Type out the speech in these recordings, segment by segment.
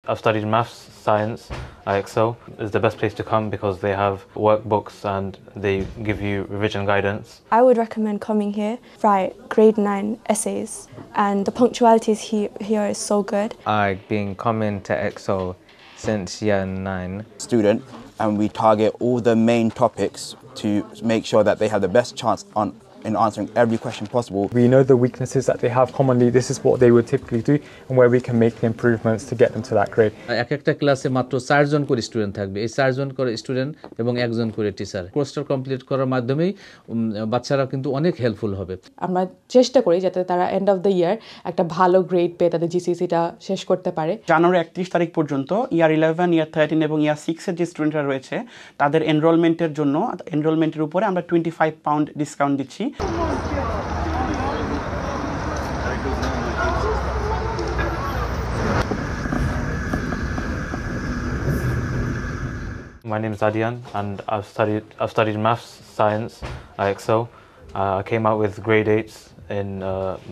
I've studied maths, science at Excel. Is the best place to come because they have workbooks and they give you revision guidance. I would recommend coming here, write grade 9 essays, and the punctuality here is so good. I've been coming to Excel since year 9. Student, and we target all the main topics to make sure that they have the best chance in answering every question possible. We know the weaknesses that they have commonly, this is what they would typically do and where we can make the improvements to get them to that grade. একটা ক্লাসে মাত্র 4 জন করে student থাকবে, এই 4 জন করে student এবং 1 জন করে teacher. কোর্সটা কমপ্লিট করার মাধ্যমেই বাচ্চারা কিন্তু অনেক হেল্পফুল হবে। আমরা চেষ্টা করি যাতে তারা এন্ড অফ দ্য ইয়ার একটা ভালো গ্রেড পেয়ে তাদের জিসিসিটা শেষ করতে পারে। জানুয়ারি 31 তারিখ পর্যন্ত ইয়ার 11, ইয়ার 13 এবং ইয়ার 6 এর যে স্টুডেন্টরা রয়েছে তাদের এনরোলমেন্টের উপরে আমরা 25 পাউন্ড ডিসকাউন্ট দিচ্ছি। My name is Adian and I've studied maths, science at Excel. I came out with grade 8s in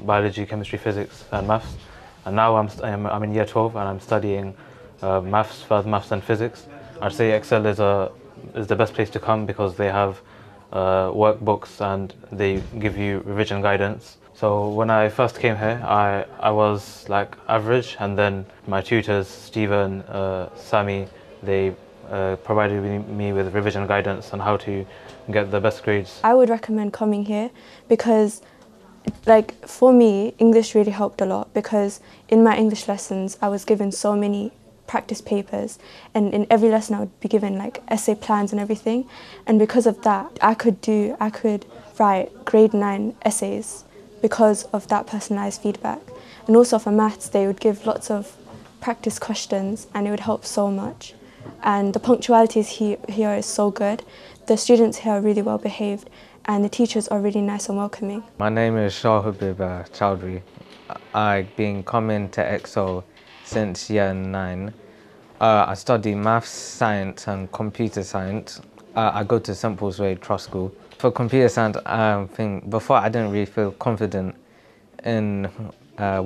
biology, chemistry, physics and maths. And now I'm in year 12 and I'm studying maths, further maths and physics. I'd say Excel is the best place to come because they have workbooks and they give you revision guidance. So when I first came here, I was like average, and then my tutors, Stephen, Sami, they provided me with revision guidance on how to get the best grades. I would recommend coming here because, like, for me, English really helped a lot because in my English lessons I was given so many practice papers, and in every lesson I would be given like essay plans and everything, and because of that I could write grade 9 essays because of that personalized feedback. And also for maths they would give lots of practice questions and it would help so much. And the punctuality here is so good. The students here are really well behaved and the teachers are really nice and welcoming. My name is Shahubib Chowdhury. I've been coming to Excel since year 9. I study maths, science and computer science. I go to St Paul's Way Trust School. For computer science, I think before I didn't really feel confident in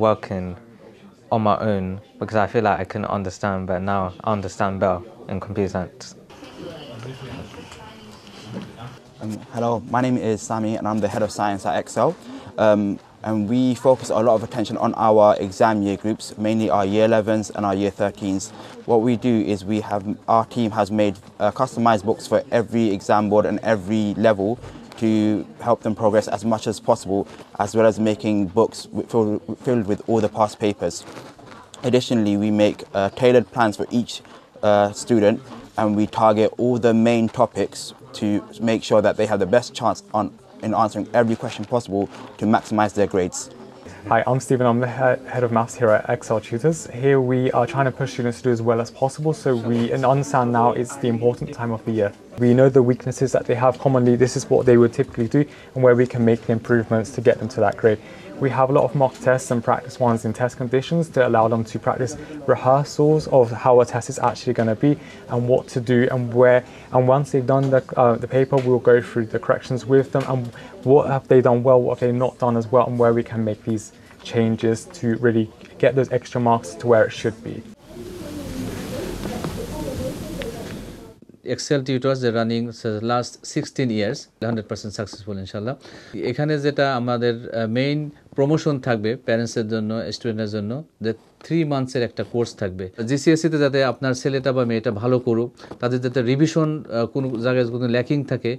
working on my own because I feel like I couldn't understand, but now I understand better in computer science. Hello, my name is Sami and I'm the head of science at Excel. And we focus a lot of attention on our exam year groups, mainly our year 11s and our year 13s. What we do is our team has made customized books for every exam board and every level to help them progress as much as possible, as well as making books filled with all the past papers. Additionally, we make tailored plans for each student, and we target all the main topics to make sure that they have the best chance in answering every question possible to maximize their grades. Hi, I'm Stephen. I'm the head of maths here at Excel Tutors. Here we are trying to push students to do as well as possible, so we understand now it's the important time of the year. We know the weaknesses that they have commonly, this is what they would typically do and where we can make the improvements to get them to that grade. We have a lot of mock tests and practice ones in test conditions to allow them to practice rehearsals of how a test is actually going to be and what to do and where. And once they've done the paper, we'll go through the corrections with them and what have they done well, what have they not done as well, and where we can make these changes to really get those extra marks to where it should be. Excel Tutors are running last 16 years, 100% successful inshallah. এখানে যেটা আমাদের main promotion থাকবে প্যারেন্টসের জন্য, স্টুডেন্টের জন্য, যে 3 মান্থসের একটা course থাকবে। জিসিএসসিতে যাতে আপনার ছেলেটা বা মেয়েটা ভালো করুক, তাদের যাতে রিভিশন কোনো জায়গায় কোনো ল্যাকিং থাকে,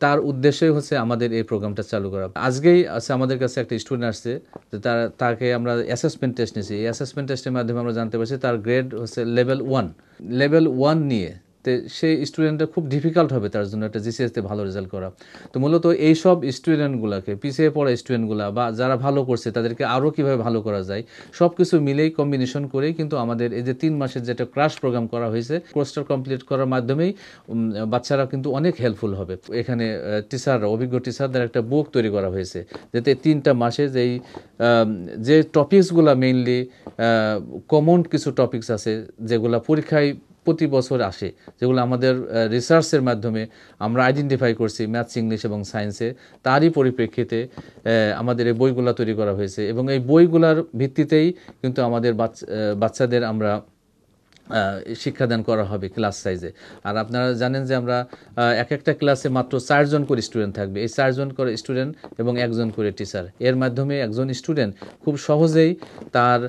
তার উদ্দেশ্যই হচ্ছে আমাদের এই প্রোগ্রামটা চালু করা। আজকেই আছে আমাদের কাছে একটা স্টুডেন্ট আসছে, তাকে আমরা অ্যাসেসমেন্ট টেস্ট নিয়েছি। এই অ্যাসেসমেন্ট টেস্টের মাধ্যমে আমরা জানতে পারছি তার গ্রেড হচ্ছে লেভেল 1 নিয়ে। সেই স্টুডেন্টটা খুব ডিফিকাল্ট হবে তার জন্য একটা জিসিএসতে ভালো রেজাল্ট করা। তো মূলত এই সব স্টুডেন্টগুলোকে, পিছিয়ে পড়া স্টুডেন্টগুলো বা যারা ভালো করছে তাদেরকে আরও কীভাবে ভালো করা যায়, সব কিছু মিলেই কম্বিনেশন করেই কিন্তু আমাদের এই যে 3 মাসের যেটা ক্রাশ প্রোগ্রাম করা হয়েছে, কোর্সটা কমপ্লিট করার মাধ্যমেই বাচ্চারা কিন্তু অনেক হেল্পফুল হবে। এখানে টিচাররা, অভিজ্ঞ টিচারদের একটা বুক তৈরি করা হয়েছে যাতে 3টা মাসে যে টপিকসগুলো মেইনলি কমন কিছু টপিকস আছে যেগুলো পরীক্ষায় প্রতি বছর আসে, যেগুলো আমাদের রিসার্চের মাধ্যমে আমরা আইডেন্টিফাই করছি ম্যাথস, ইংলিশ এবং সায়েন্সে, তারই পরিপ্রেক্ষিতে আমাদের এই বইগুলো তৈরি করা হয়েছে এবং এই বইগুলোর ভিত্তিতেই কিন্তু আমাদের বাচ্চাদের আমরা শিক্ষাদান করা হবে ক্লাস সাইজে। আর আপনারা জানেন যে আমরা এক একটা ক্লাসে মাত্র 4 জন করে স্টুডেন্ট থাকবে। এই 4 জন করে স্টুডেন্ট এবং 1 জন করে টিচার। এর মাধ্যমে একজন স্টুডেন্ট খুব সহজেই তার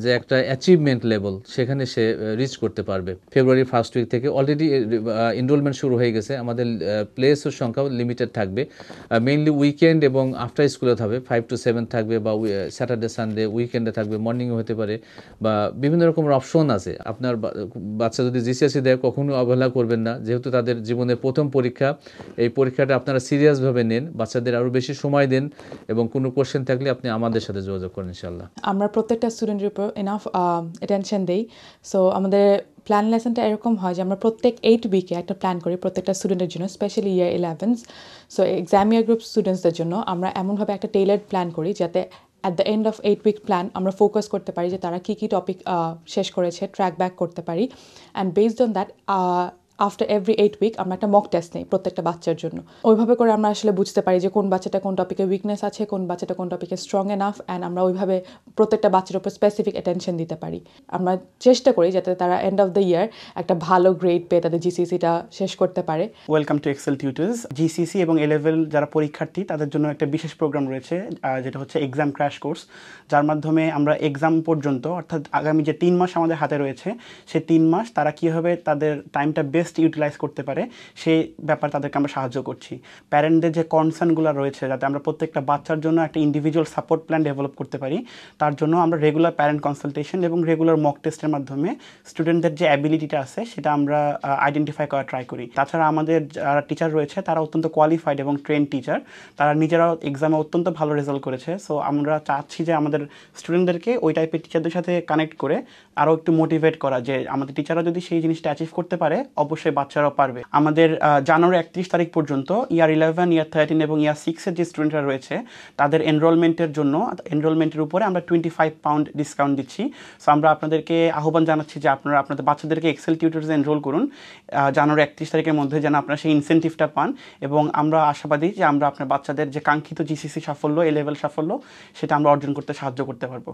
যে একটা অ্যাচিভমেন্ট লেভেল সেখানে সে রিচ করতে পারবে। ফেব্রুয়ারি ফার্স্ট উইক থেকে অলরেডি এনরোলমেন্ট শুরু হয়ে গেছে। আমাদের প্লেসের সংখ্যাও লিমিটেড থাকবে। মেইনলি উইকেন্ড এবং আফটার স্কুলে থাকবে, 5 to 7 থাকবে, বা স্যাটারডে সানডে উইকেন্ডে থাকবে, মর্নিংও হতে পারে, বা বিভিন্ন রকমের অপশন আছে। আপনার বাচ্চা যদি জিসিএসসি দেয় কখনো অবহেলা করবেন না, যেহেতু তাদের জীবনের প্রথম পরীক্ষা। এই পরীক্ষাটা আপনারা সিরিয়াসভাবে নেন, বাচ্চাদের আরও বেশি সময় দেন, এবং কোনো কোশ্চেন থাকলে আপনি আমাদের সাথে যোগাযোগ করেন ইনশাআল্লাহ। আমরা প্রত্যেকটা স্টুডেন্টের উপর এনাফ অ্যাটেনশন দেই। সো আমাদের প্ল্যান লেসনটা এরকম হয় যে আমরা প্রত্যেক 8 উইকে একটা প্ল্যান করি প্রত্যেকটা স্টুডেন্টের জন্য, specially year 11s। So exam year group স্টুডেন্টসদের জন্য আমরা এমনভাবে একটা টেইলার্ড প্ল্যান করি যাতে at the end of 8 week plan আমরা ফোকাস করতে পারি যে তারা কী কী টপিক শেষ করেছে, ট্র্যাক ব্যাক করতে পারি। And based on that after every 8 week আমরা একটা মক টেস্ট নিই প্রত্যেকটা বাচ্চার জন্য। ওইভাবে করে আমরা আসলে বুঝতে পারি যে কোন বাচ্চাটা কোন টপিকে উইকনেস আছে, কোন বাচ্চাটা কোন টপিকে স্ট্রং এনাফ, অ্যান্ড আমরা ওইভাবে প্রত্যেকটা বাচ্চার উপর স্পেসিফিক অ্যাটেনশন দিতে পারি। আমরা চেষ্টা করি যাতে তারা এন্ড অফ দ্য ইয়ার একটা ভালো গ্রেড পেয়ে তাদের জিসিসিটা শেষ করতে পারে। Welcome to Excel tutors. GCC এবং এ-লেভেল যারা পরীক্ষার্থী তাদের জন্য একটা বিশেষ প্রোগ্রাম রয়েছে, যেটা হচ্ছে এক্সাম ক্র্যাশ কোর্স, যার মাধ্যমে আমরা এক্সাম পর্যন্ত, অর্থাৎ আগামী যে 3 মাস আমাদের হাতে রয়েছে, সেই 3 মাস তারা কীভাবে তাদের টাইমটা বেস্ট ইউটিলাইজ করতে পারে সেই ব্যাপারে তাদেরকে আমরা সাহায্য করছি। প্যারেন্টদের যে কনসার্নগুলো রয়েছে, যাতে আমরা প্রত্যেকটা বাচ্চার জন্য একটা ইন্ডিভিজুয়াল সাপোর্ট প্ল্যান ডেভেলপ করতে পারি, তার জন্য আমরা রেগুলার প্যারেন্ট কনসালটেশন এবং রেগুলার মক টেস্টের মাধ্যমে স্টুডেন্টদের যে অ্যাবিলিটিটা আছে সেটা আমরা আইডেন্টিফাই করা ট্রাই করি। তাছাড়া আমাদের যারা টিচার রয়েছে তারা অত্যন্ত কোয়ালিফাইড এবং ট্রেন টিচার, তারা নিজেরাও এক্সামে অত্যন্ত ভালো রেজাল্ট করেছে। সো আমরা চাচ্ছি যে আমাদের স্টুডেন্টদেরকে ওই টাইপের টিচারদের সাথে কানেক্ট করে আরও একটু মোটিভেট করা, যে আমাদের টিচাররা যদি সেই জিনিসটা অ্যাচিভ করতে পারে অবশ্যই বাচ্চারাও পারবে। আমাদের জানুয়ারি 31 তারিখ পর্যন্ত ইয়ার 11, ইয়ার 13 এবং ইয়ার 6-এর যে স্টুডেন্টরা রয়েছে তাদের এনরোলমেন্টের উপরে আমরা 25 পাউন্ড ডিসকাউন্ট দিচ্ছি। সো আমরা আপনাদেরকে আহ্বান জানাচ্ছি যে আপনারা আপনাদের বাচ্চাদেরকে এক্সেল টিউটর্সে এনরোল করুন জানুয়ারি 31 তারিখের মধ্যে, যেন আপনারা সেই ইনসেন্টিভটা পান। এবং আমরা আশাবাদী যে আমরা আপনার বাচ্চাদের যে কাঙ্ক্ষিত জিসিসি সাফল্য, এ-লেভেল সাফল্য, সেটা আমরা অর্জন করতে সাহায্য করতে পারবো।